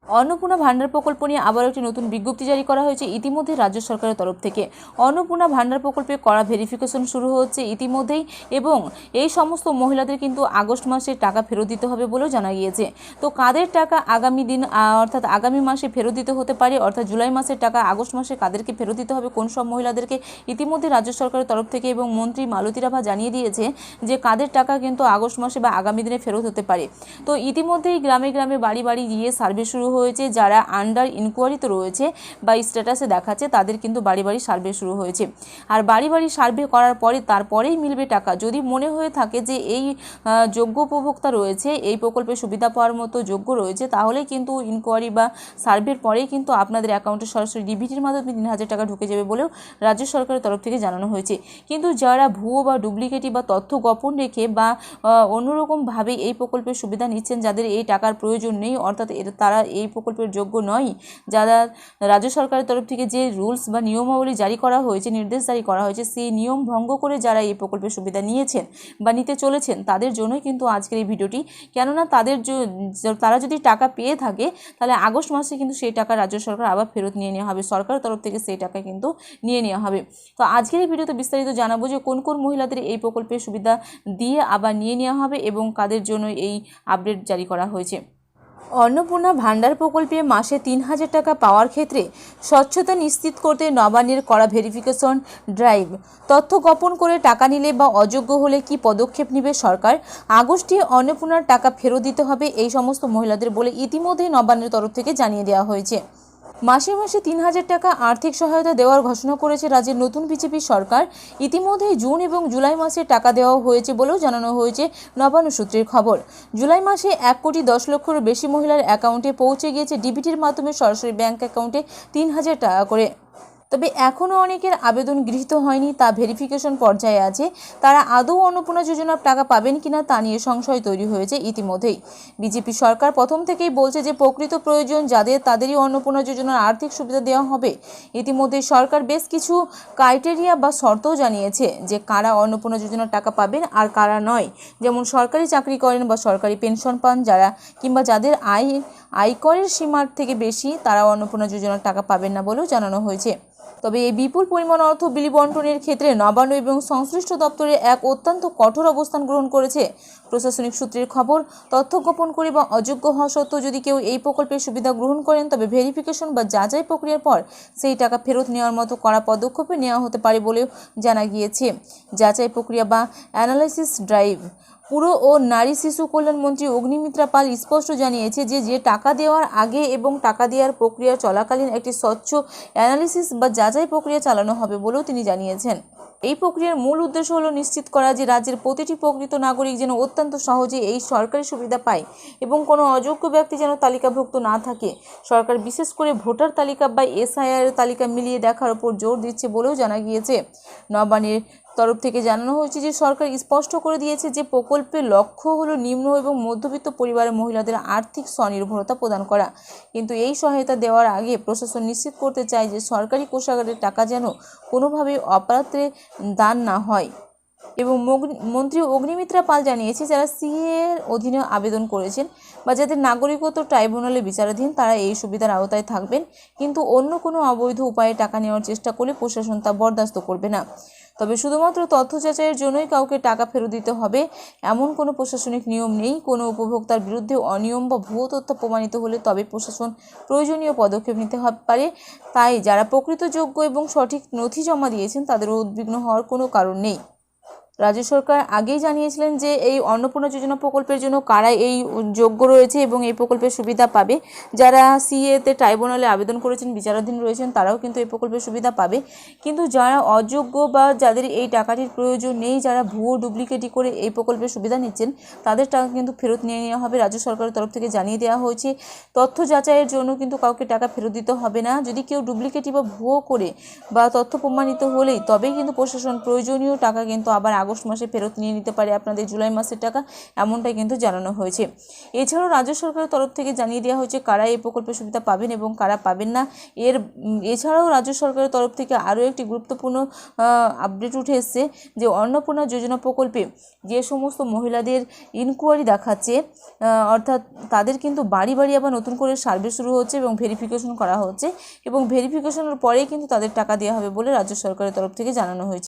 অন্নপূর্ণা ভান্ডার প্রকল্প নিয়ে আবারও একটি নতুন বিজ্ঞপ্তি জারি করা হয়েছে ইতিমধ্যে রাজ্য সরকারের তরফ থেকে। অন্নপূর্ণা ভান্ডার প্রকল্পে করা ভেরিফিকেশন শুরু হচ্ছে ইতিমধ্যেই, এবং এই সমস্ত মহিলাদের কিন্তু আগস্ট মাসে টাকা ফেরত দিতে হবে বলেও জানা গিয়েছে। তো কাদের টাকা আগামী দিন অর্থাৎ আগামী মাসে ফেরত দিতে হতে পারে, অর্থাৎ জুলাই মাসের টাকা আগস্ট মাসে কাদেরকে ফেরত দিতে হবে, কোন সব মহিলাদেরকে, ইতিমধ্যে রাজ্য সরকারের তরফ থেকে এবং মন্ত্রী মালতী রাভা জানিয়ে দিয়েছে যে কাদের টাকা কিন্তু আগস্ট মাসে বা আগামী দিনে ফেরত হতে পারে। তো ইতিমধ্যেই গ্রামে গ্রামে বাড়ি বাড়ি গিয়ে সার্ভে শুরু হয়েছে। যারা আন্ডার ইনকোয়ারিতে রয়েছে বা স্ট্যাটাসে দেখাচ্ছে তাদের কিন্তু বাড়ি বাড়ি সার্ভে শুরু হয়েছে। আর বাড়ি বাড়ি সার্ভে করার পরে তারপরেই মিলবে টাকা। যদি মনে হয়ে থাকে যে এই যোগ্য উপভোক্তা রয়েছে, এই প্রকল্পে সুবিধা পাওয়ার মতো যোগ্য রয়েছে, তাহলে কিন্তু ইনকোয়ারি বা সার্ভের পরেই কিন্তু আপনাদের অ্যাকাউন্টে সরাসরি ডিবিটির মাধ্যমে 3,000 টাকা ঢুকে যাবে বলেও রাজ্য সরকারের তরফ থেকে জানানো হয়েছে। কিন্তু যারা ভুয়ো বা ডুপ্লিকেটি বা তথ্য গোপন রেখে বা অন্যরকমভাবে এই প্রকল্পের সুবিধা নিচ্ছেন, যাদের এই টাকার প্রয়োজন নেই, অর্থাৎ তারা এই প্রকল্পের যোগ্য নয়, যারা রাজ্য সরকারের তরফ থেকে যে রুলস বা নিয়মাবলী জারি করা হয়েছে, নির্দেশ জারি করা হয়েছে, সেই নিয়ম ভঙ্গ করে যারা এই প্রকল্পের সুবিধা নিয়েছেন বা নিতে চলেছেন, তাদের জন্যই কিন্তু আজকের এই ভিডিওটি। কেননা তারা যদি টাকা পেয়ে থাকে তাহলে আগস্ট মাসে কিন্তু সেই টাকা রাজ্য সরকার আবার ফেরত নিয়ে নেওয়া হবে, সরকারের তরফ থেকে সেই টাকা কিন্তু নিয়ে নেওয়া হবে। তো আজকের এই ভিডিওতে বিস্তারিত জানাবো যে কোন কোন মহিলাদের এই প্রকল্পের সুবিধা দিয়ে আবার নিয়ে নেওয়া হবে এবং কাদের জন্য এই আপডেট জারি করা হয়েছে। অন্নপূর্ণা ভান্ডার প্রকল্পে মাসে 3,000 টাকা পাওয়ার ক্ষেত্রে স্বচ্ছতা নিশ্চিত করতে নবান্নের করা ভেরিফিকেশন ড্রাইভ। তথ্য গোপন করে টাকা নিলে বা অযোগ্য হলে কি পদক্ষেপ নেবে সরকার? আগস্টে অন্নপূর্ণার টাকা ফেরত দিতে হবে এই সমস্ত মহিলাদের বলে ইতিমধ্যেই নবান্নের তরফ থেকে জানিয়ে দেওয়া হয়েছে। মাসে মাসে 3,000 টাকা আর্থিক সহায়তা দেওয়ার ঘোষণা করেছে রাজ্যের নতুন বিজেপি সরকার। ইতিমধ্যেই জুন এবং জুলাই মাসে টাকা দেওয়া হয়েছে বলেও জানানো হয়েছে নবান্ন সূত্রের খবর। জুলাই মাসে 1,10,00,000-এরও বেশি মহিলার অ্যাকাউন্টে পৌঁছে গিয়েছে ডিবিটির মাধ্যমে সরাসরি ব্যাংক অ্যাকাউন্টে 3,000 টাকা করে। তবে এখনও অনেকের আবেদন গৃহীত হয়নি, তা ভেরিফিকেশন পর্যায়ে আছে। তারা আদৌ অন্নপূর্ণা যোজনার টাকা পাবেন কিনা তা নিয়ে সংশয় তৈরি হয়েছে ইতিমধ্যেই। বিজেপি সরকার প্রথম থেকেই বলছে যে প্রকৃত প্রয়োজন যাদের তাদেরই অন্নপূর্ণা যোজনার আর্থিক সুবিধা দেওয়া হবে। ইতিমধ্যে সরকার বেশ কিছু ক্রাইটেরিয়া বা শর্তও জানিয়েছে যে কারা অন্নপূর্ণা যোজনার টাকা পাবেন আর কারা নয়। যেমন সরকারি চাকরি করেন বা সরকারি পেনশন পান যারা, কিংবা যাদের আয়করের সীমার থেকে বেশি, তারা অন্নপূর্ণা যোজনার টাকা পাবেন না বলেও জানানো হয়েছে। তবে এই বিপুল পরিমাণ অর্থ বিলি বন্টনের ক্ষেত্রে নবান্ন এবং সংশ্লিষ্ট দপ্তরে এক অত্যন্ত কঠোর অবস্থান গ্রহণ করেছে প্রশাসনিক সূত্রের খবর। তথ্য গোপন করে বা অযোগ্য হওয়া সত্ত্বেও যদি কেউ এই প্রকল্পের সুবিধা গ্রহণ করেন, তবে ভেরিফিকেশন বা যাচাই প্রক্রিয়ার পর সেই টাকা ফেরত নেওয়ার মতো কড়া পদক্ষেপে নেওয়া হতে পারে বলেও জানা গিয়েছে। যাচাই প্রক্রিয়া বা অ্যানালাইসিস ড্রাইভ। পুর ও নারী শিশু কল্যাণ মন্ত্রী অগ্নিমিত্রা পাল স্পষ্ট জানিয়েছে যে টাকা দেওয়ার আগে এবং টাকা দেওয়ার প্রক্রিয়া চলাকালীন একটি স্বচ্ছ অ্যানালিসিস বা যাচাই প্রক্রিয়া চালানো হবে বলেও তিনি জানিয়েছেন। এই প্রক্রিয়ার মূল উদ্দেশ্য হলো নিশ্চিত করা যে রাজ্যের প্রতিটি প্রকৃত নাগরিক যেন অত্যন্ত সহজে এই সরকারি সুবিধা পায় এবং কোনো অযোগ্য ব্যক্তি যেন তালিকাভুক্ত না থাকে। সরকার বিশেষ করে ভোটার তালিকা বা SIR তালিকা মিলিয়ে দেখার উপর জোর দিচ্ছে বলেও জানা গিয়েছে। নবান্নের তরফ থেকে জানানো হয়েছে যে সরকার স্পষ্ট করে দিয়েছে যে প্রকল্পের লক্ষ্য হলো নিম্ন এবং মধ্যবিত্ত পরিবারের মহিলাদের আর্থিক স্বনির্ভরতা প্রদান করা। কিন্তু এই সহায়তা দেওয়ার আগে প্রশাসন নিশ্চিত করতে চায় যে সরকারি কোষাগারের টাকা যেন কোনোভাবেই অপাত্রে দান না হয়। এবং মন্ত্রী অগ্নিমিত্রা পাল জানিয়েছে যারা CA এর অধীনে আবেদন করেছেন বা যাদের নাগরিকত্ব ট্রাইব্যুনালে বিচারাধীন, তারা এই সুবিধার আওতায় থাকবেন। কিন্তু অন্য কোনো অবৈধ উপায়ে টাকা নেওয়ার চেষ্টা করলে প্রশাসন তা বরদাস্ত করবে না। তবে শুধুমাত্র তথ্য যাচাইয়ের জন্যই কাউকে টাকা ফেরত দিতে হবে এমন কোনো প্রশাসনিক নিয়ম নেই। কোনো উপভোক্তার বিরুদ্ধে অনিয়ম বা ভুয়ো তথ্য প্রমাণিত হলে তবে প্রশাসন প্রয়োজনীয় পদক্ষেপ নিতে পারে। তাই যারা প্রকৃত যোগ্য এবং সঠিক নথি জমা দিয়েছেন তাদের উদ্বিগ্ন হওয়ার কোনো কারণ নেই। রাজ্য সরকার আগেই জানিয়েছিলেন যে এই অন্নপূর্ণা যোজনা প্রকল্পের জন্য কারা এই যোগ্য রয়েছে এবং এই প্রকল্পের সুবিধা পাবে। যারা CA-তে ট্রাইব্যুনালে আবেদন করেছেন, বিচারাধীন রয়েছেন, তারাও কিন্তু এই প্রকল্পের সুবিধা পাবে। কিন্তু যারা অযোগ্য বা যাদের এই টাকাটির প্রয়োজন নেই, যারা ভুয়ো ডুপ্লিকেটি করে এই প্রকল্পের সুবিধা নিচ্ছেন, তাদের টাকা কিন্তু ফেরত নিয়ে নেওয়া হবে। রাজ্য সরকারের তরফ থেকে জানিয়ে দেওয়া হয়েছে তথ্য যাচাইয়ের জন্য কিন্তু কাউকে টাকা ফেরত দিতে হবে না। যদি কেউ ডুপ্লিকেটি বা ভুয়ো করে বা তথ্য প্রমাণিত হলেই তবেই কিন্তু প্রশাসন প্রয়োজনীয় টাকা কিন্তু আবার আগস্ট মাসে ফেরত নিয়ে নিতে পারে আপনাদের জুলাই মাসের টাকা, এমনটাই কিন্তু জানানো হয়েছে। এছাড়াও রাজ্য সরকারের তরফ থেকে জানিয়ে দেওয়া হয়েছে কারা এই প্রকল্পের সুবিধা পাবেন এবং কারা পাবেন না। এছাড়াও রাজ্য সরকারের তরফ থেকে আরও একটি গুরুত্বপূর্ণ আপডেট উঠে এসেছে যে অন্নপূর্ণা যোজনা প্রকল্পে যে সমস্ত মহিলাদের ইনকোয়ারি দেখাচ্ছে, অর্থাৎ তাদের কিন্তু বাড়ি বাড়ি আবার নতুন করে সার্ভে শুরু হচ্ছে এবং ভেরিফিকেশন করা হচ্ছে এবং ভেরিফিকেশনের পরেই কিন্তু তাদের টাকা দেওয়া হবে বলে রাজ্য সরকারের তরফ থেকে জানানো হয়েছে।